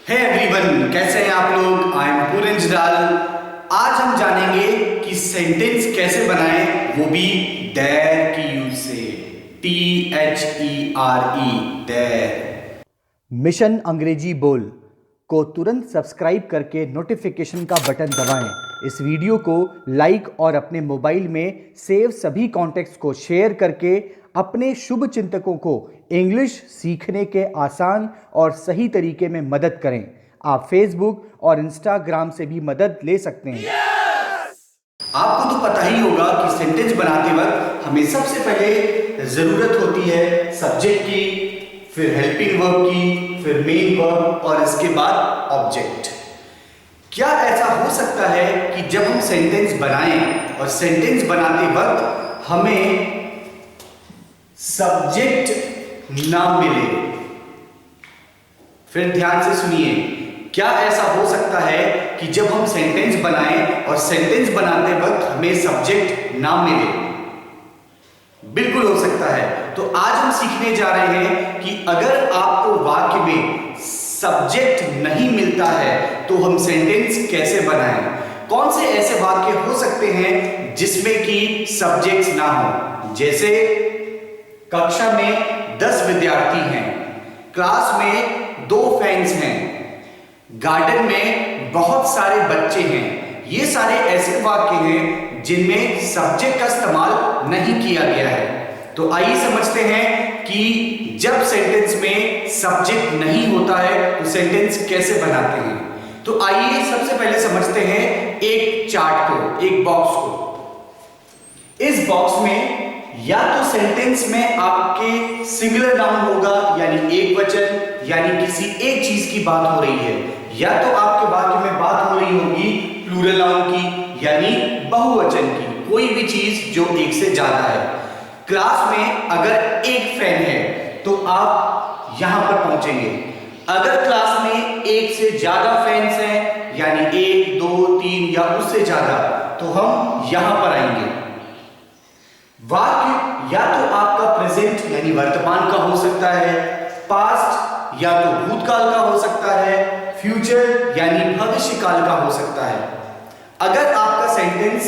Hey everyone, कैसे हैं आप लोग। आई एम पुरंज डाल। आज हम जानेंगे कि सेंटेंस कैसे बनाएं, वो भी देयर की यूज से। THERE, there. मिशन अंग्रेजी बोल को तुरंत सब्सक्राइब करके नोटिफिकेशन का बटन दबाएं। इस वीडियो को लाइक और अपने मोबाइल में सेव सभी कॉन्टेक्ट्स को शेयर करके अपने शुभ चिंतकों को इंग्लिश सीखने के आसान और सही तरीके में मदद करें। आप फेसबुक और इंस्टाग्राम से भी मदद ले सकते हैं। आपको तो पता ही होगा कि सेंटेंस बनाते वक्त हमें सबसे पहले जरूरत होती है सब्जेक्ट की, फिर हेल्पिंग वर्ब की, फिर मेन वर्ब और इसके बाद ऑब्जेक्ट। क्या ऐसा हो सकता है कि जब हम सेंटेंस बनाएं और सेंटेंस बनाते वक्त हमें सब्जेक्ट ना मिले? फिर ध्यान से सुनिए, क्या ऐसा हो सकता है कि जब हम सेंटेंस बनाएं और सेंटेंस बनाते वक्त हमें सब्जेक्ट ना मिले? बिल्कुल हो सकता है। तो आज हम सीखने जा रहे हैं कि अगर आपको वाक्य में सब्जेक्ट नहीं मिलता है तो हम सेंटेंस कैसे बनाएं। कौन से ऐसे वाक्य हो सकते हैं जिसमें कि सब्जेक्ट ना हो। जैसे कक्षा में 10 विद्यार्थी हैं, क्लास में 2 फैंस हैं, गार्डन में बहुत सारे बच्चे हैं। ये सारे ऐसे वाक्य हैं जिनमें सब्जेक्ट का इस्तेमाल नहीं किया गया है। तो आइए समझते हैं कि जब सेंटेंस में सब्जेक्ट नहीं होता है तो सेंटेंस कैसे बनाते हैं। तो आइए सबसे पहले समझते हैं एक चार्ट को, एक बॉक्स को। इस बॉक्स में या तो सेंटेंस में आपके सिंगुलर नाउन होगा, यानी एक वचन, यानी किसी एक चीज की बात हो रही है, या तो आपके वाक्य में बात हो रही होगी प्लूरल नाउन की, यानी बहुवचन की, कोई भी चीज जो एक से ज्यादा है। क्लास में अगर एक फैन है तो आप यहां पर पहुंचेंगे। अगर क्लास में एक से ज्यादा फैंस हैं, यानी 1, 2, 3 या उससे ज्यादा, तो हम यहां पर आएंगे। वाक्य या तो आपका प्रेजेंट यानी वर्तमान का हो सकता है, पास्ट या तो भूतकाल का हो सकता है, फ्यूचर यानी भविष्य काल का हो सकता है। अगर आपका सेंटेंस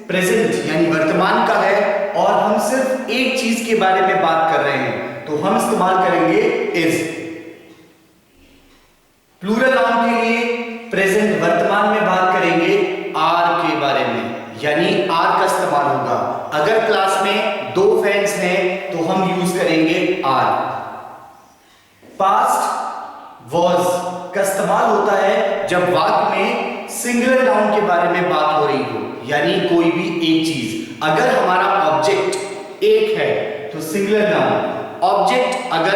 प्रेजेंट यानी वर्तमान का है और हम सिर्फ एक चीज के बारे में बात कर रहे हैं तो हम इस्तेमाल करेंगे इज। प्लूरल नाउन के लिए प्रेजेंट वर्तमान में बात करेंगे आर के बारे में, यानी आर का इस्तेमाल होगा। अगर क्लास में 2 फैंस हैं तो हम यूज करेंगे आर। पास्ट वॉज का इस्तेमाल होता है जब वाक्य में सिंगुलर नाउन के बारे में बात हो रही हो, यानी कोई भी एक चीज। अगर हमारा ऑब्जेक्ट एक है तो सिंगुलर नाउन, ऑब्जेक्ट अगर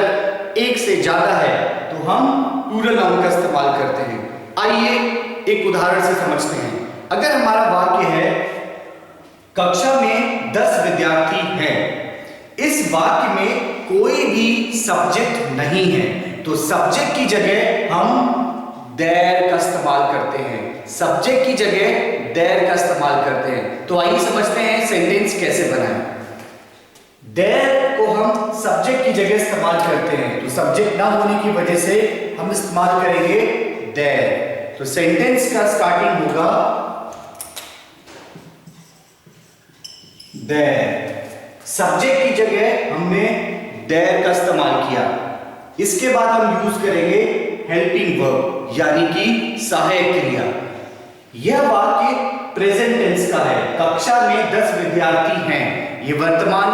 एक से ज्यादा है तो हम प्लूरल नाउन का इस्तेमाल करते हैं। आइए एक उदाहरण से समझते हैं। अगर हमारा वाक्य है कक्षा में 10 विद्यार्थी हैं, इस वाक्य में कोई भी सब्जेक्ट नहीं है तो सब्जेक्ट की जगह हम देयर का इस्तेमाल करते हैं। सब्जेक्ट की जगह देयर का इस्तेमाल करते हैं। तो आइए समझते हैं सेंटेंस कैसे बनाएं। देयर को हम सब्जेक्ट की जगह इस्तेमाल करते हैं, तो सब्जेक्ट ना होने की वजह से हम इस्तेमाल करेंगे देयर। तो सेंटेंस का स्टार्टिंग होगा देयर। सब्जेक्ट की जगह हमने देयर का इस्तेमाल किया। इसके बाद हम यूज करेंगे हेल्पिंग वर्ब, यानी कि सहायक क्रिया। यह वाक्य प्रेजेंट टेंस का है। कक्षा में 10 विद्यार्थी हैं, ये वर्तमान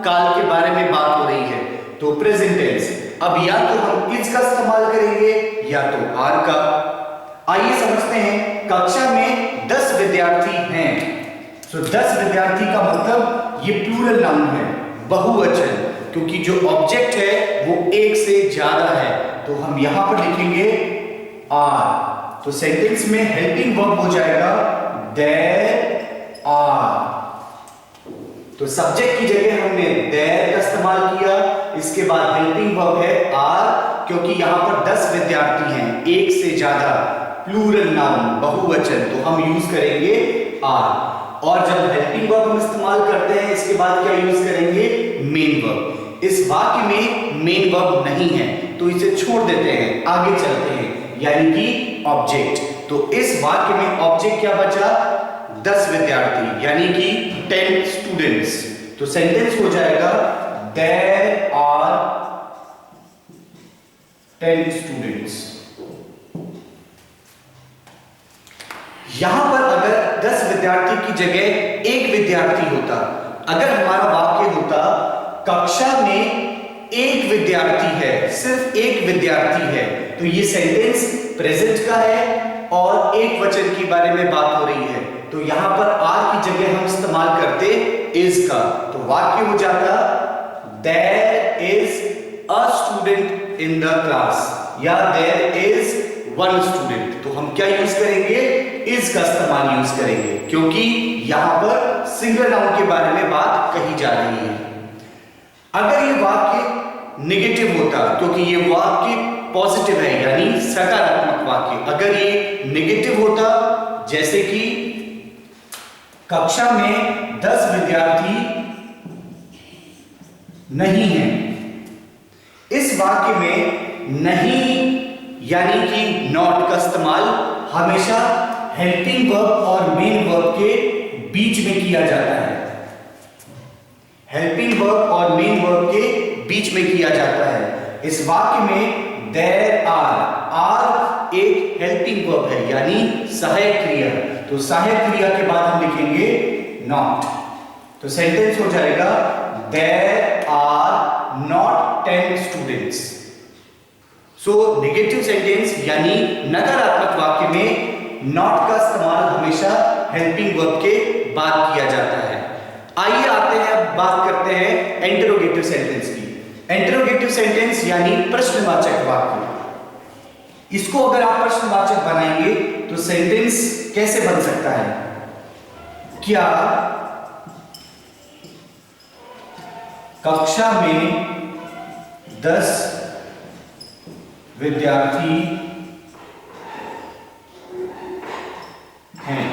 काल के बारे में बात हो रही है, तो प्रेजेंट टेंस। अब या तो हम इज का इस्तेमाल करेंगे या तो आर का। आइए समझते हैं, कक्षा में 10 विद्यार्थी हैं, तो 10 विद्यार्थी का मतलब ये प्लूरल नाउन है, बहुवचन, क्योंकि जो ऑब्जेक्ट है वो एक से ज्यादा है, तो हम यहां पर लिखेंगे आर। तो सेंटेंस में हेल्पिंग वर्ब हो जाएगा देयर आर। तो सब्जेक्ट की जगह हमने देयर का इस्तेमाल किया। इसके बाद हेल्पिंग वर्ब है आर, क्योंकि यहां पर 10 विद्यार्थी हैं, एक से ज्यादा, प्लूरल नाउन, बहुवचन, तो हम यूज करेंगे आर। और जब हेल्पिंग वर्ब हम इस्तेमाल करते हैं, इसके बाद क्या यूज करेंगे? Main verb. इस वाक्य में मेन वर्ब नहीं है तो इसे छोड़ देते हैं, आगे चलते हैं। यानी कि ऑब्जेक्ट। तो इस वाक्य में ऑब्जेक्ट क्या बचा? 10 विद्यार्थी, यानी कि 10 स्टूडेंट्स। तो सेंटेंस हो जाएगा देयर आर 10 स्टूडेंट्स। यहां पर अगर 10 विद्यार्थी की जगह एक विद्यार्थी होता, अगर हमारा वाक्य होता कक्षा में एक विद्यार्थी है, सिर्फ एक विद्यार्थी है, तो ये सेंटेंस प्रेजेंट का है और एक वचन के बारे में बात हो रही है। तो यहां पर आर की जगह हम इस्तेमाल करते इज का, तो वाक्य हो जाता there is a student in the class या देयर इज वन स्टूडेंट। तो हम क्या यूज करेंगे? इज का इस्तेमाल यूज करेंगे, क्योंकि यहां पर सिंगल नाउन के बारे में बात कही जा रही है। अगर ये वाक्य नेगेटिव होता, क्योंकि ये वाक्य पॉजिटिव है यानी सकारात्मक वाक्य, अगर ये नेगेटिव होता जैसे कि कक्षा में 10 विद्यार्थी नहीं है, इस वाक्य में नहीं यानी कि नॉट का इस्तेमाल हमेशा हेल्पिंग वर्ब और मेन वर्ब के बीच में किया जाता है। हेल्पिंग वर्ब और मेन वर्ब के बीच में किया जाता है। इस वाक्य में देयर आर एक हेल्पिंग वर्ब है यानी सहायक क्रिया, तो सहायक क्रिया के बाद हम लिखेंगे नॉट। तो सेंटेंस हो जाएगा there are not 10 students. So negative sentence यानी नकारात्मक वाक्य में नॉट का इस्तेमाल हमेशा हेल्पिंग वर्ब के बाद किया जाता है। आइए आते हैं, अब बात करते हैं इंटरोगेटिव सेंटेंस की। इंटरोगेटिव सेंटेंस यानी प्रश्नवाचक वाक्य। इसको अगर आप प्रश्नवाचक बनाएंगे तो सेंटेंस कैसे बन सकता है? क्या कक्षा में 10 विद्यार्थी हैं?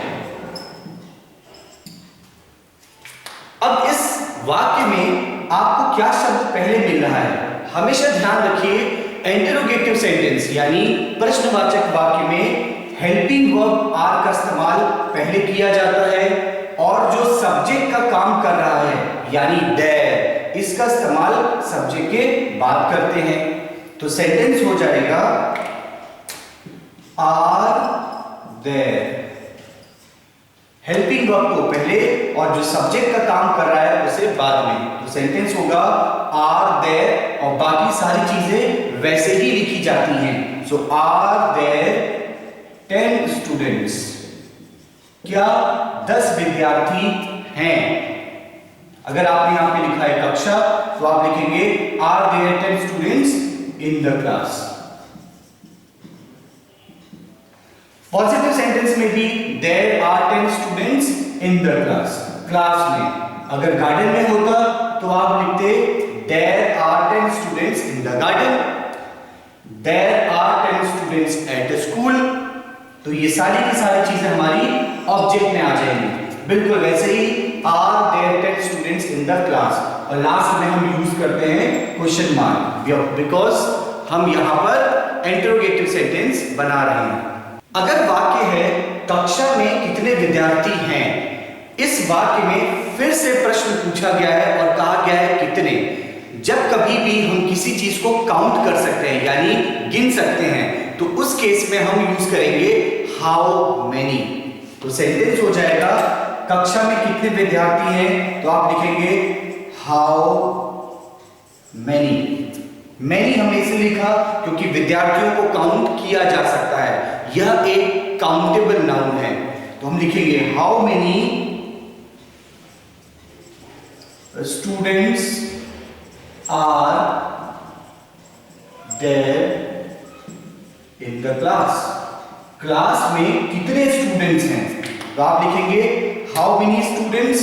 अब इस वाक्य में आपको क्या शब्द पहले मिल रहा है? हमेशा ध्यान रखिए, इंटरोगेटिव सेंटेंस यानी प्रश्नवाचक वाक्य में हेल्पिंग वर्ब आर का इस्तेमाल पहले किया जाता है और जो सब्जेक्ट का काम कर रहा है यानी देयर, इसका इस्तेमाल सब्जेक्ट के बाद करते हैं। तो सेंटेंस हो जाएगा आर देयर। हेल्पिंग वर्ब को पहले और जो सब्जेक्ट का काम कर रहा है उसे बाद में। तो सेंटेंस होगा आर देयर और बाकी सारी चीजें वैसे ही लिखी जाती हैं। सो आर देयर 10 स्टूडेंट्स। क्या 10 विद्यार्थी हैं? अगर आपने यहां पे लिखा है कक्षा, तो आप लिखेंगे are there 10 students in the class. Positive sentence में भी there are 10 students in the class, class में। अगर गार्डन में होता तो आप लिखते there are 10 students in the garden, there are 10 students at the school. तो ये सारी की सारी चीजें हमारी ऑब्जेक्ट में आ जाएंगी। बिल्कुल वैसे ही are there 10 students in the class, और लास्ट में हम यूज करते हैं क्वेश्चन मार्क, बिकॉज हम यहां पर इंटरोगेटिव सेंटेंस बना रहे हैं। अगर वाक्य है कक्षा में कितने विद्यार्थी हैं, इस वाक्य में फिर से प्रश्न पूछा गया है और कहा गया है कितने। जब कभी भी हम किसी चीज को काउंट कर सकते हैं यानी गिन सकते हैं, तो उस केस में हम यूज करेंगे हाउ मेनी। तो सेंटेंस हो जाएगा कक्षा में कितने विद्यार्थी हैं, तो आप लिखेंगे हाउ मेनी। मैनी हमने इसलिए लिखा क्योंकि विद्यार्थियों को काउंट किया जा सकता है, यह एक काउंटेबल नाउन है। तो हम लिखेंगे how many students are there in the class. Class में कितने स्टूडेंट्स हैं, तो आप लिखेंगे हाउ मेनी स्टूडेंट्स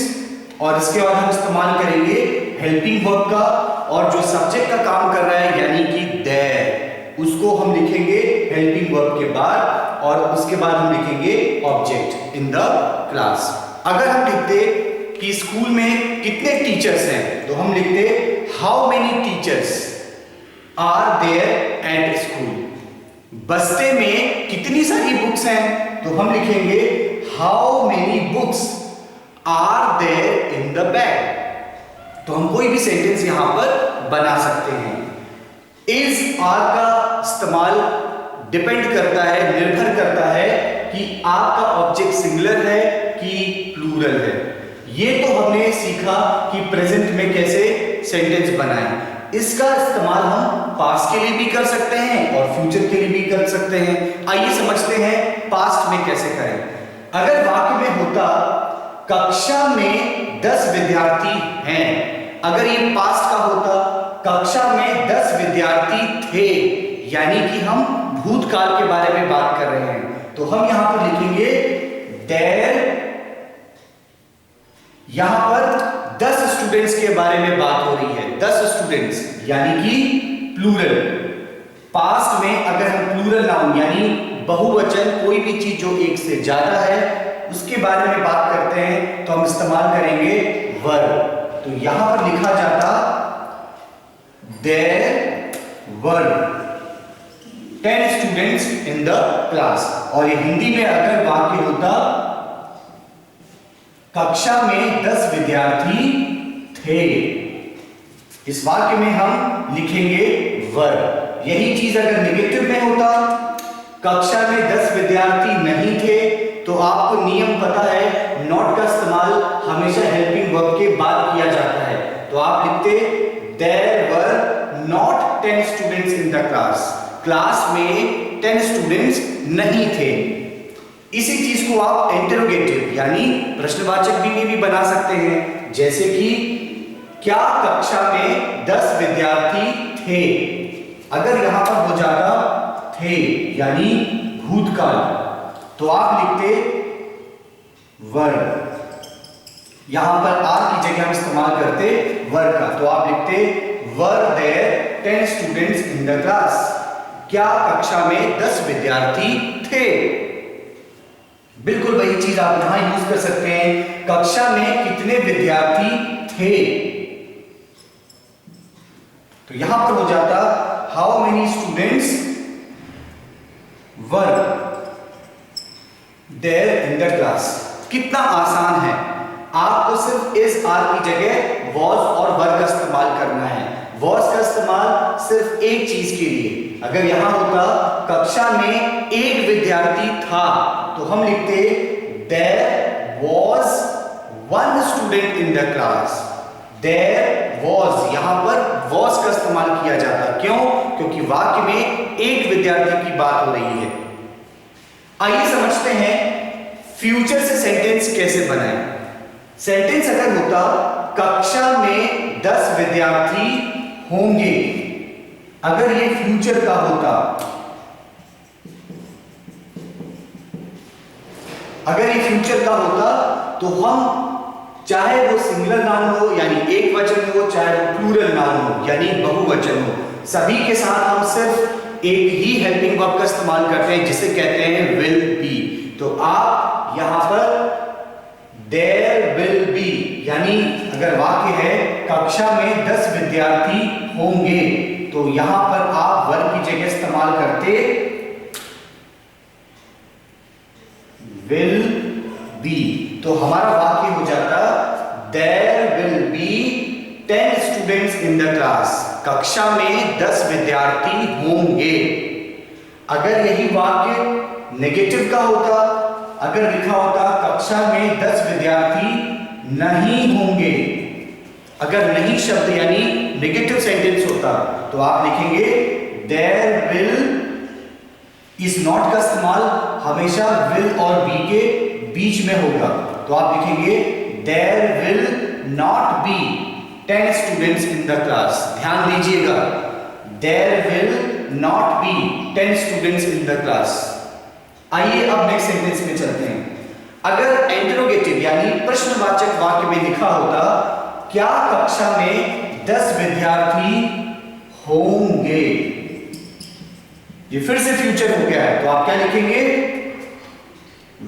और इसके बाद हम इस्तेमाल करेंगे हेल्पिंग वर्ब का, और जो सब्जेक्ट का काम कर रहा है यानी कि देयर, उसको हम लिखेंगे हेल्पिंग वर्ब के बाद, और उसके बाद हम लिखेंगे ऑब्जेक्ट इन द क्लास। अगर हम लिखते कि स्कूल में कितने टीचर्स हैं, तो हम लिखते how many teachers are there at school. बस्ते में कितनी सारी बुक्स हैं, तो हम लिखेंगे how many books are there in the bag. तो हम कोई भी सेंटेंस यहां पर बना सकते हैं। इज आर का इस्तेमाल डिपेंड करता है, निर्भर करता है कि आपका ऑब्जेक्ट सिंगुलर है कि प्लूरल है। ये तो हमने सीखा कि प्रेजेंट में कैसे सेंटेंस बनाएं। इसका इस्तेमाल हम पास्ट के लिए भी कर सकते हैं और फ्यूचर के लिए भी कर सकते हैं। आइए समझते हैं पास्ट में कैसे करें। अगर वाक्य में होता कक्षा में 10 विद्यार्थी हैं, अगर ये पास्ट का होता कक्षा में 10 विद्यार्थी थे, यानी कि हम भूतकाल के बारे में बात कर रहे हैं, तो हम यहां पर लिखेंगे देयर। यहां पर 10 स्टूडेंट्स के बारे में बात हो रही है, 10 स्टूडेंट्स यानी कि प्लूरल। पास्ट में अगर हम प्लूरल नाउन यानी बहुवचन कोई भी चीज जो एक से ज्यादा है उसके बारे में बात करते हैं तो हम इस्तेमाल करेंगे वर। तो यहां पर लिखा जाता there were 10 students in the class. और ये हिंदी में अगर वाक्य होता कक्षा में 10 विद्यार्थी थे, इस वाक्य में हम लिखेंगे वर। यही चीज अगर नेगेटिव में होता कक्षा में 10 विद्यार्थी नहीं थे, तो आपको नियम पता है नॉट का इस्तेमाल हमेशा हेल्पिंग वर्ब के बाद किया जाता है। तो आप लिखते there were not 10 students in the class. Class में 10 स्टूडेंट्स नहीं थे। इसी चीज को आप इंटरोगेटिव यानी प्रश्नवाचक में भी बना सकते हैं, जैसे कि क्या कक्षा में 10 विद्यार्थी थे। अगर यहां पर हो जाता थे यानी भूतकाल, तो आप लिखते वर। यहां पर आर की जगह हम इस्तेमाल करते वर का, तो आप लिखते were there 10 students in the class. क्या कक्षा में 10 विद्यार्थी थे। बिल्कुल वही चीज आप यहां यूज कर सकते हैं, कक्षा में कितने विद्यार्थी थे। तो यहां पर हो जाता how many students were there in the class. कितना आसान है, आपको सिर्फ इस आर की जगह वॉज और वर का इस्तेमाल करना है। वॉज का इस्तेमाल सिर्फ एक चीज के लिए। अगर यहां होता कक्षा में एक विद्यार्थी था, तो हम लिखते there was 1 student in the class. There was, यहां पर वॉज का इस्तेमाल किया जाता। क्यों? क्योंकि वाक्य में एक विद्यार्थी की बात हो रही है। आइए समझते हैं फ्यूचर से सेंटेंस कैसे बनाएं। सेंटेंस अगर होता कक्षा में 10 विद्यार्थी होंगे, अगर ये फ्यूचर का होता, अगर ये फ्यूचर का होता तो हम चाहे वो सिंगुलर नाउन हो यानी एक वचन हो, चाहे वो प्लूरल नाउन हो यानी बहुवचन हो, सभी के साथ हम सिर्फ एक ही हेल्पिंग वर्ब का इस्तेमाल करते हैं जिसे कहते हैं विल बी। तो आप यहां पर देयर विल बी यानी अगर वाक्य है कक्षा में 10 विद्यार्थी होंगे, तो यहां पर आप वर्ब की जगह इस्तेमाल करते विल बी। तो हमारा वाक्य हो जाता there will be 10 students in the class. कक्षा में 10 विद्यार्थी होंगे। अगर यही वाक्य नेगेटिव का होता, अगर लिखा होता कक्षा में 10 विद्यार्थी नहीं होंगे, अगर नहीं शब्द यानी नेगेटिव सेंटेंस होता, तो आप लिखेंगे देयर विल। इस नॉट का इस्तेमाल हमेशा विल और बी के बीच में होगा, तो आप लिखेंगे there will not be 10 students in the class. ध्यान दीजिएगा, there will not be 10 students in the class. आइए अब नेक्स्ट सेंटेंस में चलते हैं। अगर इंटरोगेटिव यानी प्रश्नवाचक वाक्य में लिखा होता क्या कक्षा में 10 विद्यार्थी होंगे, ये फिर से फ्यूचर हो गया है, तो आप क्या लिखेंगे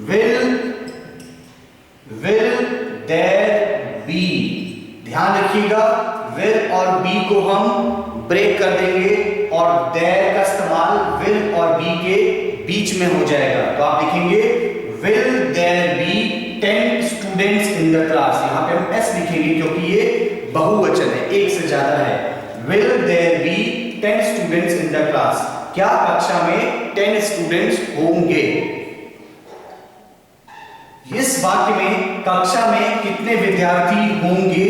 विल देयर बी। ध्यान रखिएगा विल और बी को हम ब्रेक कर देंगे और देयर का इस्तेमाल विल और बी बीच में हो जाएगा, तो आप लिखेंगे will there be 10 students in the class. यहां पे हम एस लिखेंगे क्योंकि ये बहुवचन है, एक से ज्यादा है। Will there be 10 students in the class, क्या कक्षा में 10 स्टूडेंट्स होंगे। इस वाक्य में कक्षा में कितने विद्यार्थी होंगे,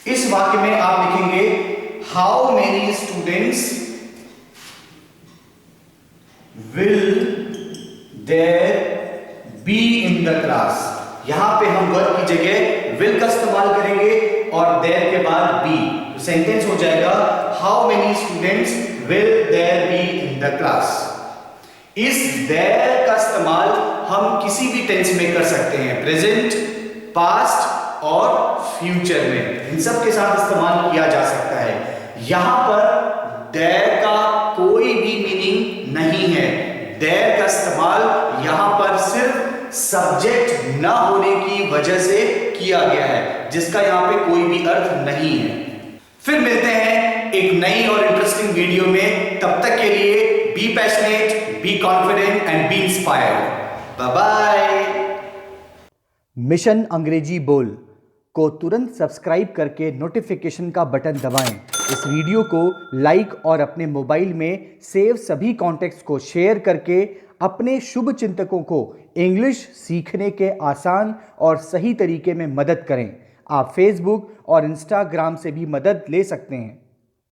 इस वाक्य में आप लिखेंगे how many students will there be in the class. यहां पे हम वर्ब की जगह विल का इस्तेमाल करेंगे और देयर के बाद बी, तो सेंटेंस हो जाएगा how many students will there be in the class. इस देयर का इस्तेमाल हम किसी भी टेंस में कर सकते हैं, प्रेजेंट, पास्ट और फ्यूचर में, इन सब के साथ इस्तेमाल किया जा सकता है। यहां पर देयर का कोई भी मीनिंग नहीं है। देयर का इस्तेमाल यहां पर सिर्फ सब्जेक्ट ना होने की वजह से किया गया है, जिसका यहां पे कोई भी अर्थ नहीं है। फिर मिलते हैं एक नई और इंटरेस्टिंग वीडियो में, तब तक के लिए be passionate, be confident and be inspired. Bye bye. Mission Angrezi बोल को तुरंत सब्सक्राइब करके नोटिफिकेशन का बटन दबाएं। इस वीडियो को लाइक और अपने मोबाइल में सेव सभी कॉन्टेक्ट्स को शेयर करके अपने शुभ चिंतकों को इंग्लिश सीखने के आसान और सही तरीके में मदद करें। आप फेसबुक और इंस्टाग्राम से भी मदद ले सकते हैं।